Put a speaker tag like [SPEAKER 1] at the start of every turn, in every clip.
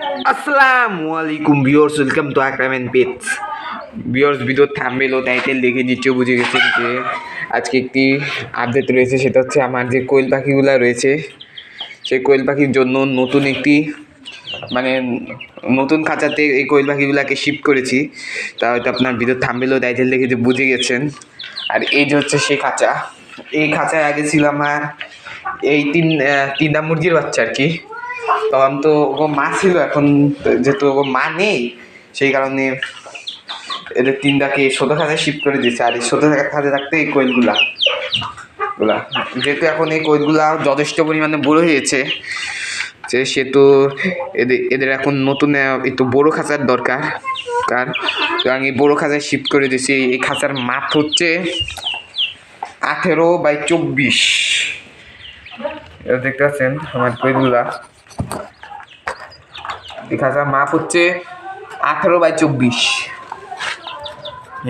[SPEAKER 1] আসসালামু আলাইকুম viewers, welcome to Akram and pets. Viewers, video thumbnail ও টাইটেল দেখে নিশ্চয়ই বুঝে গেছেন যে আজকে একটি আপডেট রয়েছে। সেটা হচ্ছে আমার যে কোয়েল পাখিগুলো রয়েছে সেই কোয়েল পাখির জন্য নতুন একটি নতুন খাঁচাতে এই কোয়েল পাখিগুলোকে শিফট করেছি। তা হয়তো আপনার ভিডিও থাম্বনেল ও টাইটেল দেখে যে বুঝে গেছেন। আর এই যে হচ্ছে সেই খাঁচা। এই খাঁচায় আগে ছিল আমার এই তিনটা মুরগির বাচ্চা আর কি। তখন তো ও মা ছিল, এখন যেহেতু ও মা নেই সেই কারণে এদের তিনটাকে ছোটো খাঁচায় শিফট করে দিয়েছে। আর এই ছোটো খাঁচায় থাকতে এই কোয়েলগুলা যেহেতু এখন এই কোয়েলগুলা যথেষ্ট পরিমাণে বড় হয়েছে সেহেতু এদের এখন নতুন একটু বড় খাঁচার দরকার। কারণ এই বড় খাঁচায় শিফট করে দিয়েছি। এই খাঁচার মাপ হচ্ছে 18x24। দেখতে পাচ্ছেন আমার কোয়েলগুলা। এই খাঁচার মাপ হচ্ছে 18x24।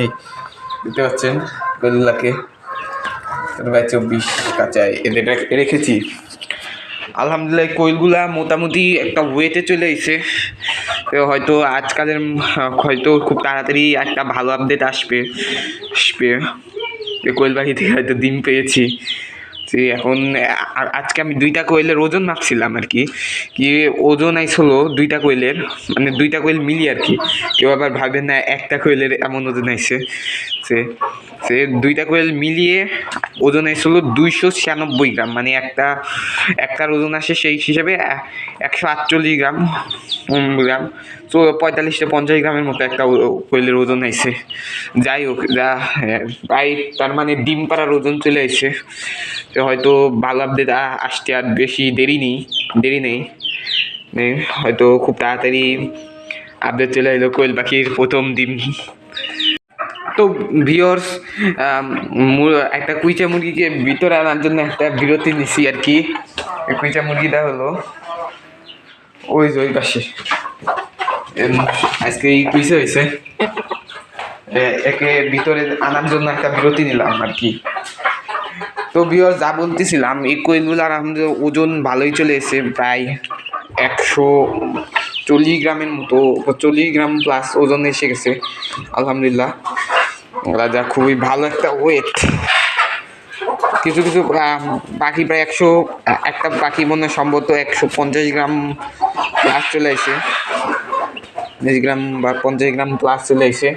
[SPEAKER 1] এই দেখতে পাচ্ছেন কোয়েলগুলাকে 18x24 খাঁচায় এদের রেখেছি। আলহামদুলিল্লাহ কোয়েলগুলা মোটামুটি একটা ওয়েটে চলে এসেছে। হয়তো আজকালের হয়তো খুব তাড়াতাড়ি একটা ভালো আপডেট আসবে। কোয়েল পাখি থেকে হয়তো ডিম পেয়েছি। এখন আজকে আমি 2টা কোয়েলের ওজন মাপছিলাম আর কি ওজন আইসলো 2টা কোয়েলের, মানে 2টা কোয়েল মিলিয়ে আর কি। কেউ আবার ভাবেন না একটা কোয়েলের এমন ওজন আইসে। সে 2টা কোয়েল মিলিয়ে ওজন আইসলো 296 গ্রাম, মানে একটার ওজন আসে সেই হিসাবে 148 গ্রাম। তো 45-50 গ্রামের মতো একটা কোয়েলের ওজন আইসে। যাই হোক, প্রায় তার মানে ডিম পাড়ার ওজন চলে আইসে। হয়তো ভালো আপডেট আসতে আর বেশি দেরি নেই। হয়তো খুব তাড়াতাড়ি আপডেট চলে এলো কোয়েল পাখির প্রথম ডিম। তো ভিউয়ার্স, একটা কুইচা মুরগিকে ভিতরে আনার জন্য একটা বিরতি নিছি আর কি। কুইচা মুরগিটা হলো ওই পাশে। আজকে এই কুইচা হয়েছে, একে ভিতরে আনার জন্য একটা বিরতি নিলাম আর কি। তো ভিউয়ার্স, যা বলতেছিলাম, এই কোয়েলগুলার আমাদের ওজন ভালোই চলে এসেছে, প্রায় 140 গ্রামের মতো, 40 গ্রাম প্লাস ওজন এসে গেছে আলহামদুলিল্লাহ। ওরা যা খুবই ভালো একটা ওয়েট। কিছু পাখি প্রায় একটা পাখি মনে সম্ভবত 150 গ্রাম প্লাস চলে আসে, 20 গ্রাম বা 50 গ্রাম প্লাস চলে আসে।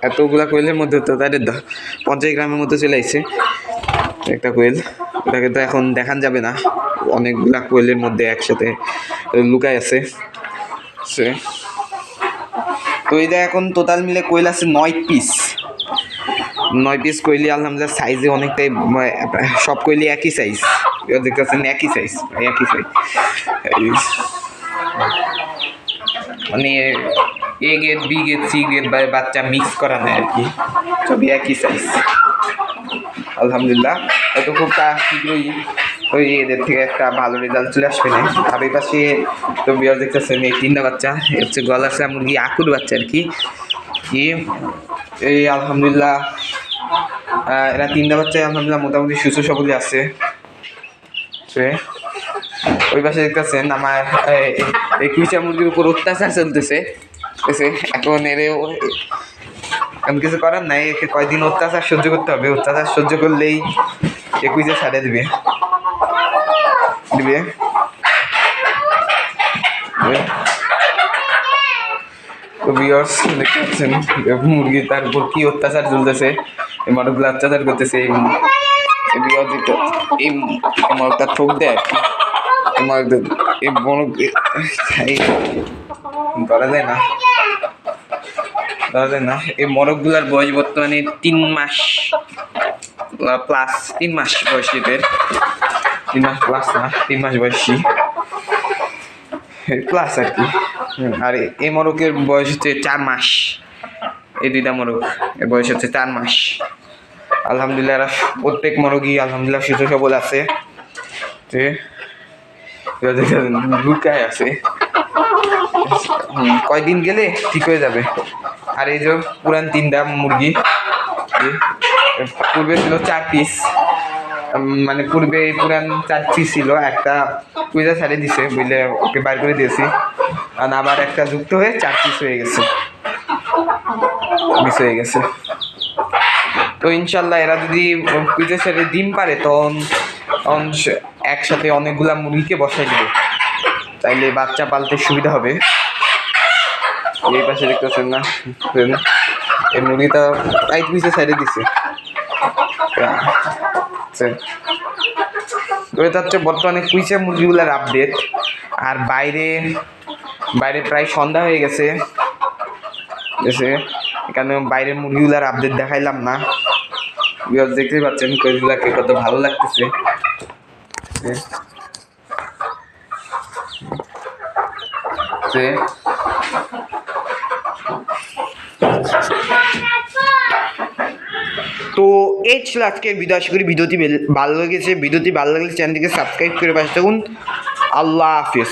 [SPEAKER 1] এতগুলা কোয়েলের মধ্যে তো তাদের 50 গ্রামের মধ্যে চলে আসছে একটা কোয়েল। ওটাকে তো এখন দেখান যাবে না, অনেকগুলা কোয়েলের মধ্যে একসাথে লুকায় আছে। তো এটা এখন টোটাল মিলে কোয়েল আছে 9 পিস কোয়েলি। আলহামদুলিল্লাহ সাইজে অনেকটাই, সব কোয়েলি একই সাইজ। দেখতে পাচ্ছেন একই সাইজ। মানে A grade, B grade, C grade বা বাচ্চা মিক্স করা নেয় আর কি, সবই একই সাইজ আলহামদুলিল্লাহ। হয়তো খুব শীঘ্রই এদের থেকে একটা ভালো রেজাল্ট চলে আসবে না। আর এই পাশে তো বিয়ার দেখতেছেন এই 3টা বাচ্চা হচ্ছে গলাসা মুরগি, আকুর বাচ্চা আর কি। এই আলহামদুলিল্লাহ এরা 3টা বাচ্চা আলহামদুলিল্লাহ মোটামুটি সুস্থ সবলই আছে। ওই পাশে দেখতেছেন আমার এই কুইচা মুরগির উপর অত্যাচার চলতেছে। এখন কিছু করার নাই, একে কয়দিন অত্যাচার সহ্য করতে হবে। অত্যাচার সহ্য করলেই কুইচা ছাড়ে দিবে। তো ভিউয়ার্স, দেখতে পাচ্ছেন মুরগি তার উপর কি অত্যাচার চলতেছে। এই মরকগুলো অত্যাচার করতেছে। এই মরকটা ঠোক দেয় আর কি। এই মরক ধরা যায় না। এই মরকগুলার বয়স বর্তমানে 3 মাস প্লাস। 3 মাস বয়স এদের। 3 মাস প্লাস না, 3 মাস বয়সী প্লাস আর কি। আর এই মরকের বয়স হচ্ছে 4 মাস। এই 2টা মরক এর বয়স হচ্ছে 4 মাস। আলহামদুলিল্লাহ এরা প্রত্যেক মরকই আলহামদুলিল্লাহ সুস্থ সবল আছে। লুকায় আছে, কয়দিন গেলে ঠিক হয়ে যাবে। আর এই যে পুরান 3টা মুরগি, পূর্বে ছিল 4 পিস, মানে পূর্বে পুরান চাচ্ছি ছিল, একটা কুইজা ছাড়ে দিছে বুঝলে, ওকে বার করে দিয়েছি, আর আবার একটা যুক্ত হয়ে 4 পিস হয়ে গেছে, মিস হয়ে গেছে। তো ইনশাল্লাহ এরা যদি কুইজের সাথে ডিম পারে তখন একসাথে অনেকগুলা মুরগিকে বসাই দিবে, তাইলে বাচ্চা পালতে সুবিধা হবে। এই পাশে দেখতেছেন না, এই মুরগিটা 5 পিসের সাইডে দিছে। এটা হচ্ছে বর্তমানে কুইচে মুরগিগুলার আপডেট। আর বাইরে প্রায় সন্ধ্যা হয়ে গেছে, এখানে বাইরের মুরগিগুলার আপডেট দেখাইলাম না। দেখতেই পাচ্ছেন কুইজগুলাকে কত ভালো লাগতেছে। তো এই ছিল আজকের ভিডিও। আশা করি ভিডিওটি ভালো লেগেছে। ভিডিওটি ভালো লাগলে চ্যানেলটিকে সাবস্ক্রাইব করে পাশে থাকুন। আল্লাহ হাফিজ।